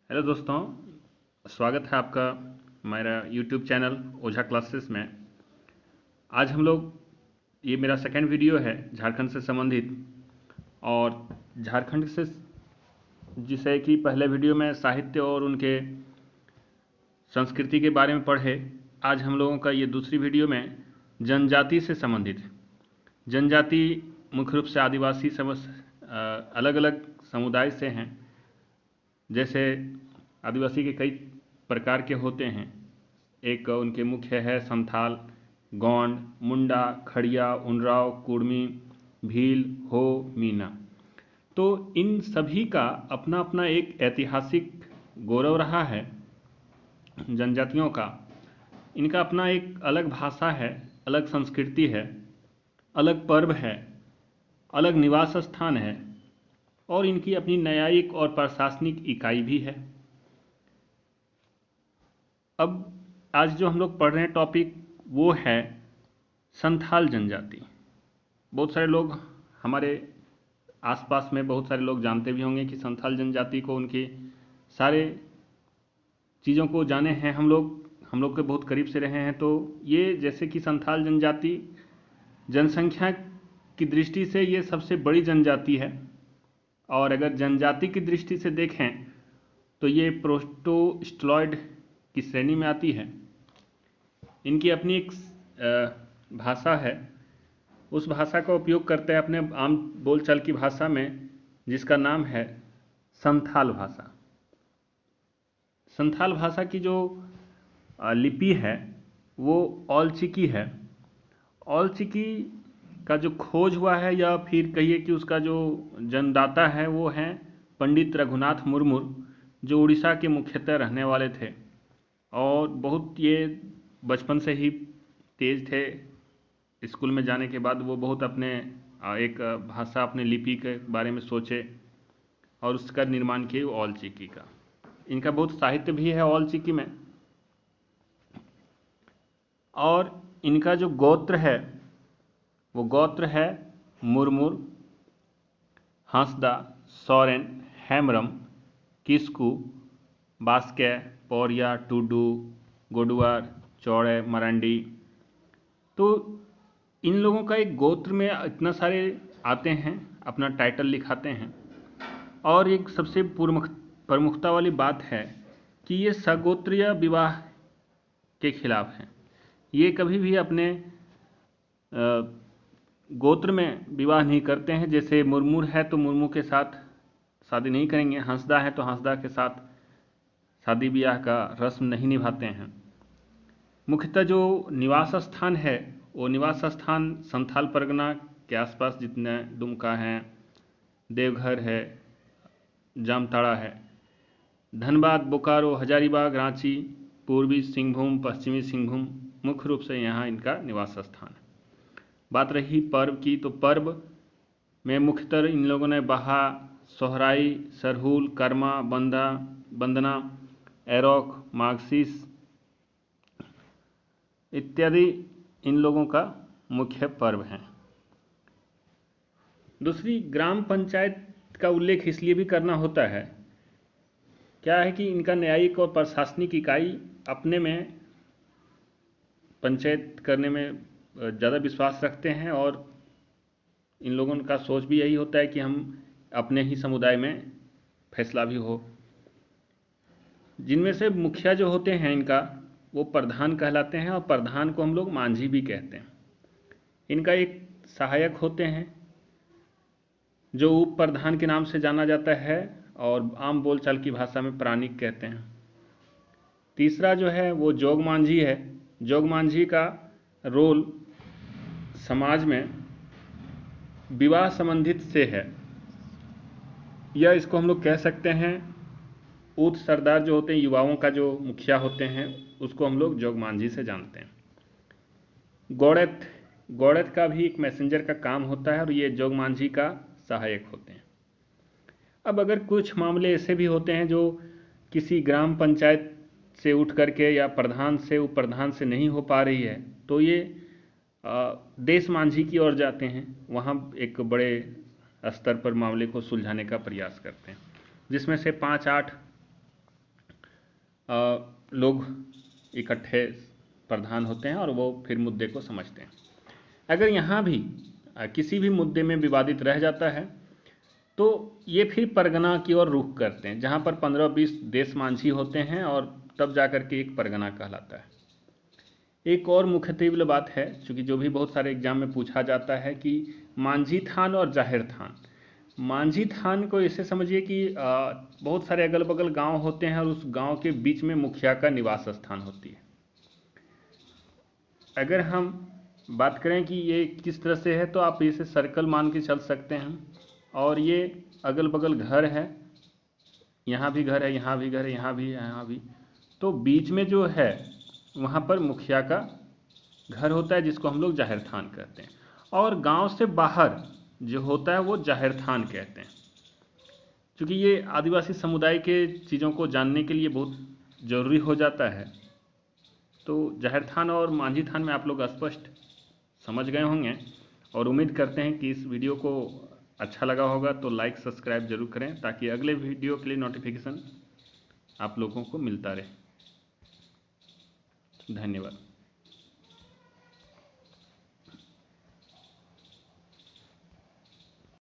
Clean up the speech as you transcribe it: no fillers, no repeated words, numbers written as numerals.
Hello दोस्तों, स्वागत है आपका मेरा यूट्यूब चैनल ओझा क्लासेस में। आज हम लोग ये मेरा सेकंड वीडियो है झारखंड से संबंधित। और झारखंड से जिसे कि पहले वीडियो में साहित्य और उनके संस्कृति के बारे में पढ़े, आज हम लोगों का ये दूसरी वीडियो में जनजाति से संबंधित। जनजाति मुख्य रूप से आदिवासी अलग अलग समुदाय से हैं। जैसे आदिवासी के कई प्रकार के होते हैं। एक उनके मुख्य है संथाल, गोंड, मुंडा, खड़िया, उनराव, कुड़मी, भील, हो, मीना। तो इन सभी का अपना अपना एक ऐतिहासिक गौरव रहा है। जनजातियों का इनका अपना एक अलग भाषा है, अलग संस्कृति है, अलग पर्व है, अलग निवास स्थान है और इनकी अपनी न्यायिक और प्रशासनिक इकाई भी है। अब आज जो हम लोग पढ़ रहे हैं टॉपिक वो है संथाल जनजाति। बहुत सारे लोग हमारे आसपास में बहुत सारे लोग जानते भी होंगे कि संथाल जनजाति को, उनके सारे चीज़ों को जाने हैं हम लोग के बहुत करीब से रहे हैं। तो ये जैसे कि संथाल जनजाति जनसंख्या की दृष्टि से ये सबसे बड़ी जनजाति है। और अगर जनजाति की दृष्टि से देखें तो ये प्रोटोस्टलॉइड की श्रेणी में आती है। इनकी अपनी एक भाषा है, उस भाषा का उपयोग करते हैं अपने आम बोलचाल की भाषा में, जिसका नाम है संथाल भाषा। संथाल भाषा की जो लिपि है वो औलचिकी है। औलचिकी का जो खोज हुआ है, या फिर कहिए कि उसका जो जन्मदाता है वो हैं पंडित रघुनाथ मुर्मू, जो उड़ीसा के मुख्यतः रहने वाले थे। और बहुत ये बचपन से ही तेज थे। स्कूल में जाने के बाद वो बहुत अपने एक भाषा, अपने लिपि के बारे में सोचे और उसका निर्माण किए औलचिकी का। इनका बहुत साहित्य भी है औलचिकी में। और इनका जो गोत्र है वो गोत्र है मुर्मुर, हांसदा, सोरेन, हेम्ब्रम, किस्कू, बास्के, पौरिया, टुडू, गोडुआर, चौड़े, मरांडी। तो इन लोगों का एक गोत्र में इतना सारे आते हैं, अपना टाइटल लिखाते हैं। और एक सबसे प्रमुखता वाली बात है कि ये सगोत्रीय विवाह के खिलाफ हैं। ये कभी भी अपने गोत्र में विवाह नहीं करते हैं। जैसे मुर्मू है तो मुर्मू के साथ शादी नहीं करेंगे, हंसदा है तो हंसदा के साथ शादी ब्याह का रस्म नहीं निभाते हैं। मुख्यतः जो निवास स्थान है वो निवास स्थान संथाल परगना के आसपास जितने दुमका हैं, देवघर है, जामताड़ा है, धनबाद, बोकारो, हजारीबाग, रांची, पूर्वी सिंहभूम, पश्चिमी सिंहभूम मुख्य रूप से यहाँ इनका निवास स्थान है। बात रही पर्व की, तो पर्व में मुख्यतः इन लोगों ने बहा, सोहराई, सरहुल, कर्मा, बंदना, एरोक, माघसीस इत्यादि इन लोगों का मुख्य पर्व हैं। दूसरी, ग्राम पंचायत का उल्लेख इसलिए भी करना होता है, क्या है कि इनका न्यायिक और प्रशासनिक इकाई अपने में पंचायत करने में ज़्यादा विश्वास रखते हैं। और इन लोगों का सोच भी यही होता है कि हम अपने ही समुदाय में फैसला भी हो। जिनमें से मुखिया जो होते हैं इनका, वो प्रधान कहलाते हैं और प्रधान को हम लोग मांझी भी कहते हैं। इनका एक सहायक होते हैं जो उप प्रधान के नाम से जाना जाता है और आम बोलचाल की भाषा में प्राणिक कहते हैं। तीसरा जो है वो जोग मांझी है। जोग मांझी का रोल समाज में विवाह संबंधित से है, या इसको हम लोग कह सकते हैं ऊत सरदार जो होते हैं, युवाओं का जो मुखिया होते हैं, उसको हम लोग जोग मांझी से जानते हैं। गौड़ैत का भी एक मैसेंजर का काम होता है और ये जोग मांझी का सहायक होते हैं। अब अगर कुछ मामले ऐसे भी होते हैं जो किसी ग्राम पंचायत से उठ करके या प्रधान से उप प्रधान से नहीं हो पा रही है, तो ये देश मांझी की ओर जाते हैं। वहाँ एक बड़े स्तर पर मामले को सुलझाने का प्रयास करते हैं, जिसमें से 5-8 लोग इकट्ठे प्रधान होते हैं और वो फिर मुद्दे को समझते हैं। अगर यहाँ भी किसी भी मुद्दे में विवादित रह जाता है तो ये फिर परगना की ओर रुख करते हैं, जहाँ पर 15-20 देश मांझी होते हैं और तब जाकर के एक परगना कहलाता है। एक और मुख्य तीव्र बात है, चूँकि जो भी बहुत सारे एग्जाम में पूछा जाता है कि मांझी थान और जाहिर थान। मांझी थान को इसे समझिए कि बहुत सारे अगल बगल गांव होते हैं और उस गांव के बीच में मुखिया का निवास स्थान होती है। अगर हम बात करें कि ये किस तरह से है, तो आप इसे सर्कल मान के चल सकते हैं और ये अगल बगल घर है, यहाँ भी घर है, यहाँ भी घर है, यहाँ भी, यहाँ भी। तो बीच में जो है वहाँ पर मुखिया का घर होता है, जिसको हम लोग जाहिर थान कहते हैं, और गांव से बाहर जो होता है वो जाहिर थान कहते हैं। क्योंकि ये आदिवासी समुदाय के चीज़ों को जानने के लिए बहुत ज़रूरी हो जाता है। तो जाहिर थान और मांझी थान में आप लोग स्पष्ट समझ गए होंगे और उम्मीद करते हैं कि इस वीडियो को अच्छा लगा होगा। तो लाइक सब्सक्राइब जरूर करें ताकि अगले वीडियो के लिए नोटिफिकेशन आप लोगों को मिलता रहे। धन्यवाद।